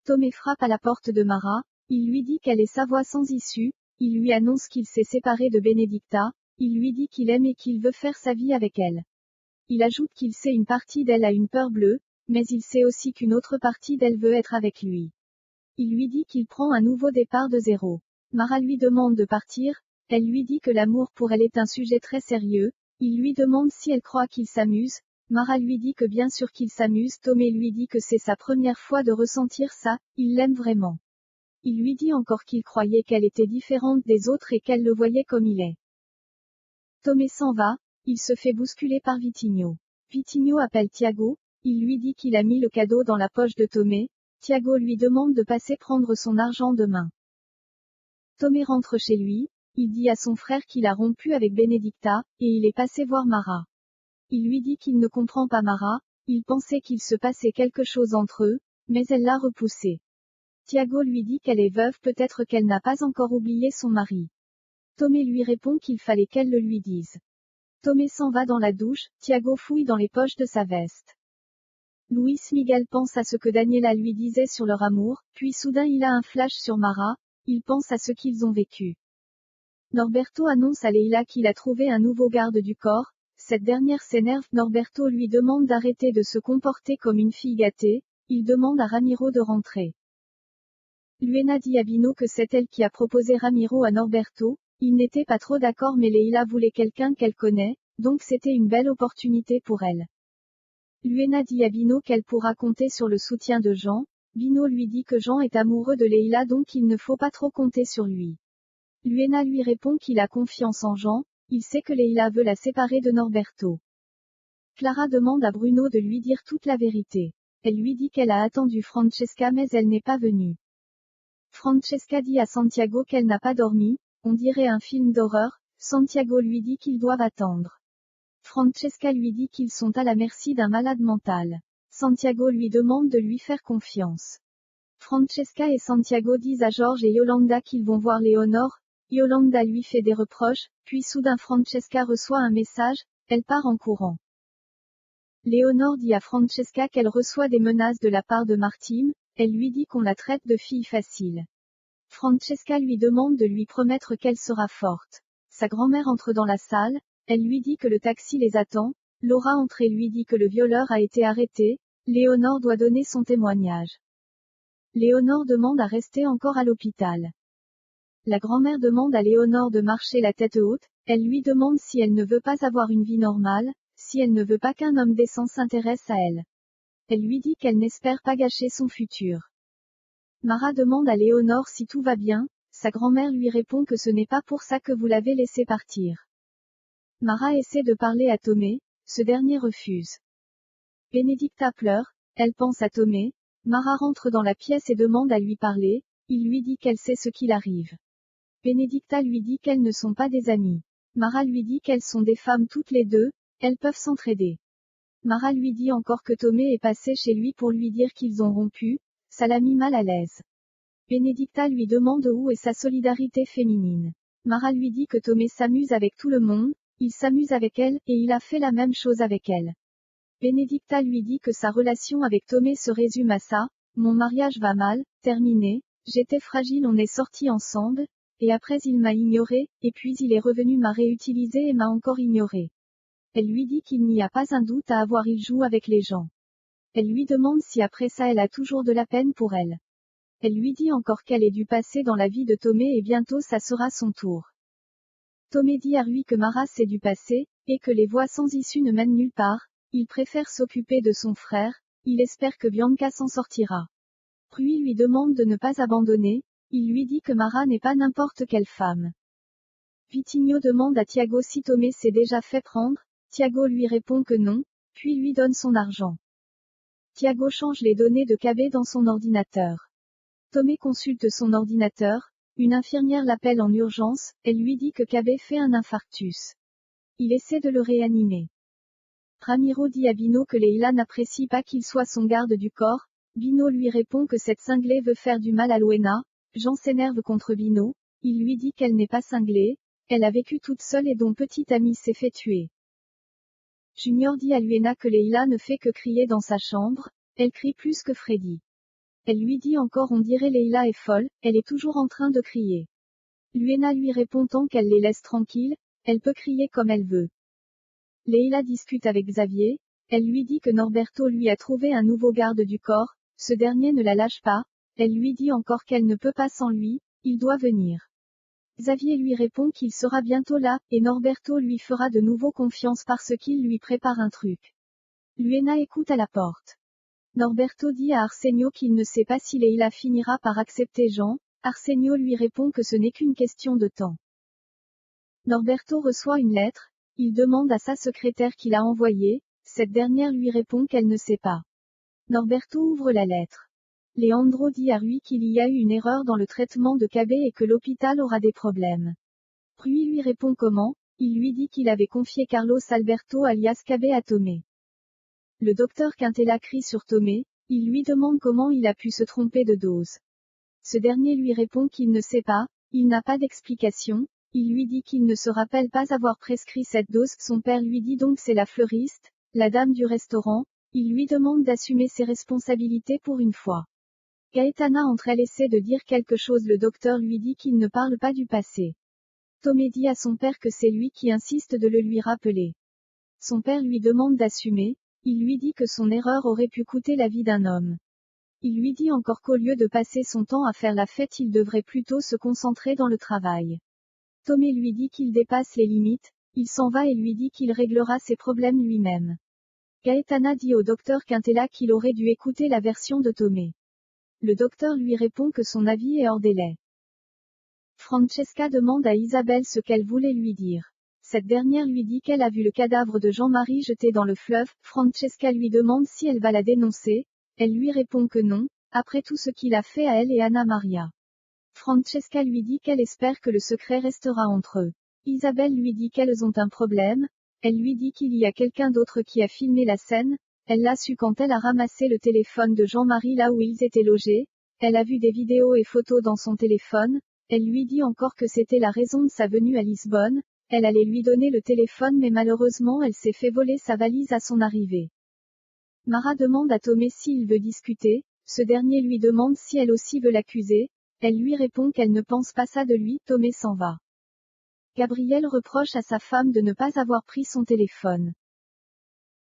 Tomé frappe à la porte de Mara, il lui dit qu'elle est sa voie sans issue, il lui annonce qu'il s'est séparé de Benedicta, il lui dit qu'il aime et qu'il veut faire sa vie avec elle. Il ajoute qu'il sait une partie d'elle a une peur bleue, mais il sait aussi qu'une autre partie d'elle veut être avec lui. Il lui dit qu'il prend un nouveau départ de zéro. Mara lui demande de partir, elle lui dit que l'amour pour elle est un sujet très sérieux, il lui demande si elle croit qu'il s'amuse, Mara lui dit que bien sûr qu'il s'amuse, Tomé lui dit que c'est sa première fois de ressentir ça, il l'aime vraiment. Il lui dit encore qu'il croyait qu'elle était différente des autres et qu'elle le voyait comme il est. Tomé s'en va, il se fait bousculer par Vitigno. Vitigno appelle Tiago, il lui dit qu'il a mis le cadeau dans la poche de Tomé, Tiago lui demande de passer prendre son argent demain. Tomé rentre chez lui, il dit à son frère qu'il a rompu avec Benedicta, et il est passé voir Mara. Il lui dit qu'il ne comprend pas Mara, il pensait qu'il se passait quelque chose entre eux, mais elle l'a repoussé. Tiago lui dit qu'elle est veuve, peut-être qu'elle n'a pas encore oublié son mari. Tomé lui répond qu'il fallait qu'elle le lui dise. Tomé s'en va dans la douche, Tiago fouille dans les poches de sa veste. Luis Miguel pense à ce que Daniela lui disait sur leur amour, puis soudain il a un flash sur Mara, il pense à ce qu'ils ont vécu. Norberto annonce à Leila qu'il a trouvé un nouveau garde du corps, cette dernière s'énerve, Norberto lui demande d'arrêter de se comporter comme une fille gâtée, il demande à Ramiro de rentrer. Luena dit à Bino que c'est elle qui a proposé Ramiro à Norberto, il n'était pas trop d'accord mais Leila voulait quelqu'un qu'elle connaît, donc c'était une belle opportunité pour elle. Luena dit à Bino qu'elle pourra compter sur le soutien de Jean, Bino lui dit que Jean est amoureux de Leila donc il ne faut pas trop compter sur lui. Luena lui répond qu'il a confiance en Jean, il sait que Leila veut la séparer de Norberto. Clara demande à Bruno de lui dire toute la vérité. Elle lui dit qu'elle a attendu Francesca mais elle n'est pas venue. Francesca dit à Santiago qu'elle n'a pas dormi, on dirait un film d'horreur, Santiago lui dit qu'ils doivent attendre. Francesca lui dit qu'ils sont à la merci d'un malade mental. Santiago lui demande de lui faire confiance. Francesca et Santiago disent à George et Yolanda qu'ils vont voir Léonore, Yolanda lui fait des reproches, puis soudain Francesca reçoit un message, elle part en courant. Léonore dit à Francesca qu'elle reçoit des menaces de la part de Martine, elle lui dit qu'on la traite de fille facile. Francesca lui demande de lui promettre qu'elle sera forte. Sa grand-mère entre dans la salle, elle lui dit que le taxi les attend, Laura entre et lui dit que le violeur a été arrêté, Léonore doit donner son témoignage. Léonore demande à rester encore à l'hôpital. La grand-mère demande à Léonore de marcher la tête haute, elle lui demande si elle ne veut pas avoir une vie normale, si elle ne veut pas qu'un homme décent s'intéresse à elle. Elle lui dit qu'elle n'espère pas gâcher son futur. Mara demande à Léonore si tout va bien, sa grand-mère lui répond que ce n'est pas pour ça que vous l'avez laissé partir. Mara essaie de parler à Tomé, ce dernier refuse. Benedicta pleure, elle pense à Tomé, Mara rentre dans la pièce et demande à lui parler, il lui dit qu'elle sait ce qu'il arrive. Benedicta lui dit qu'elles ne sont pas des amies. Mara lui dit qu'elles sont des femmes toutes les deux, elles peuvent s'entraider. Mara lui dit encore que Tomé est passé chez lui pour lui dire qu'ils ont rompu, ça l'a mis mal à l'aise. Benedicta lui demande où est sa solidarité féminine. Mara lui dit que Tomé s'amuse avec tout le monde, il s'amuse avec elle, et il a fait la même chose avec elle. Benedicta lui dit que sa relation avec Tomé se résume à ça, mon mariage va mal, terminé, j'étais fragile on est sortis ensemble, et après il m'a ignoré, et puis il est revenu m'a réutilisé et m'a encore ignoré. Elle lui dit qu'il n'y a pas un doute à avoir il joue avec les gens. Elle lui demande si après ça elle a toujours de la peine pour elle. Elle lui dit encore qu'elle est du passé dans la vie de Tomé et bientôt ça sera son tour. Tomé dit à lui que Mara c'est du passé, et que les voies sans issue ne mènent nulle part, il préfère s'occuper de son frère, il espère que Bianca s'en sortira. Rui lui demande de ne pas abandonner, il lui dit que Mara n'est pas n'importe quelle femme. Vitigno demande à Tiago si Tomé s'est déjà fait prendre, Tiago lui répond que non, puis lui donne son argent. Tiago change les données de KB dans son ordinateur. Tomé consulte son ordinateur, une infirmière l'appelle en urgence, elle lui dit que KB fait un infarctus. Il essaie de le réanimer. Ramiro dit à Bino que Leila n'apprécie pas qu'il soit son garde du corps, Bino lui répond que cette cinglée veut faire du mal à Luena, Jean s'énerve contre Bino, il lui dit qu'elle n'est pas cinglée, elle a vécu toute seule et dont petit ami s'est fait tuer. Junior dit à Luena que Leila ne fait que crier dans sa chambre, elle crie plus que Freddy. Elle lui dit encore on dirait Leila est folle, elle est toujours en train de crier. Luena lui répond tant qu'elle les laisse tranquilles, elle peut crier comme elle veut. Leila discute avec Xavier, elle lui dit que Norberto lui a trouvé un nouveau garde du corps, ce dernier ne la lâche pas, elle lui dit encore qu'elle ne peut pas sans lui, il doit venir. Xavier lui répond qu'il sera bientôt là, et Norberto lui fera de nouveau confiance parce qu'il lui prépare un truc. Luena écoute à la porte. Norberto dit à Arsenio qu'il ne sait pas si Leila finira par accepter Jean, Arsenio lui répond que ce n'est qu'une question de temps. Norberto reçoit une lettre, il demande à sa secrétaire qui l'a envoyée, cette dernière lui répond qu'elle ne sait pas. Norberto ouvre la lettre. Leandro dit à Rui qu'il y a eu une erreur dans le traitement de Cabé et que l'hôpital aura des problèmes. Rui lui répond comment, il lui dit qu'il avait confié Carlos Alberto alias Cabé à Tomé. Le docteur Quintela crie sur Tomé, il lui demande comment il a pu se tromper de dose. Ce dernier lui répond qu'il ne sait pas, il n'a pas d'explication, il lui dit qu'il ne se rappelle pas avoir prescrit cette dose, son père lui dit donc c'est la fleuriste, la dame du restaurant, il lui demande d'assumer ses responsabilités pour une fois. Gaetana entre elle essaie de dire quelque chose, le docteur lui dit qu'il ne parle pas du passé. Tomé dit à son père que c'est lui qui insiste de le lui rappeler. Son père lui demande d'assumer, il lui dit que son erreur aurait pu coûter la vie d'un homme. Il lui dit encore qu'au lieu de passer son temps à faire la fête il devrait plutôt se concentrer dans le travail. Tomé lui dit qu'il dépasse les limites, il s'en va et lui dit qu'il réglera ses problèmes lui-même. Gaetana dit au docteur Quintela qu'il aurait dû écouter la version de Tomé. Le docteur lui répond que son avis est hors délai. Francesca demande à Isabelle ce qu'elle voulait lui dire. Cette dernière lui dit qu'elle a vu le cadavre de Jean-Marie jeté dans le fleuve, Francesca lui demande si elle va la dénoncer, elle lui répond que non, après tout ce qu'il a fait à elle et Anna Maria. Francesca lui dit qu'elle espère que le secret restera entre eux. Isabelle lui dit qu'elles ont un problème, elle lui dit qu'il y a quelqu'un d'autre qui a filmé la scène, elle l'a su quand elle a ramassé le téléphone de Jean-Marie là où ils étaient logés, elle a vu des vidéos et photos dans son téléphone, elle lui dit encore que c'était la raison de sa venue à Lisbonne, elle allait lui donner le téléphone mais malheureusement elle s'est fait voler sa valise à son arrivée. Mara demande à Tomé s'il veut discuter, ce dernier lui demande si elle aussi veut l'accuser, elle lui répond qu'elle ne pense pas ça de lui, Tomé s'en va. Gabriel reproche à sa femme de ne pas avoir pris son téléphone.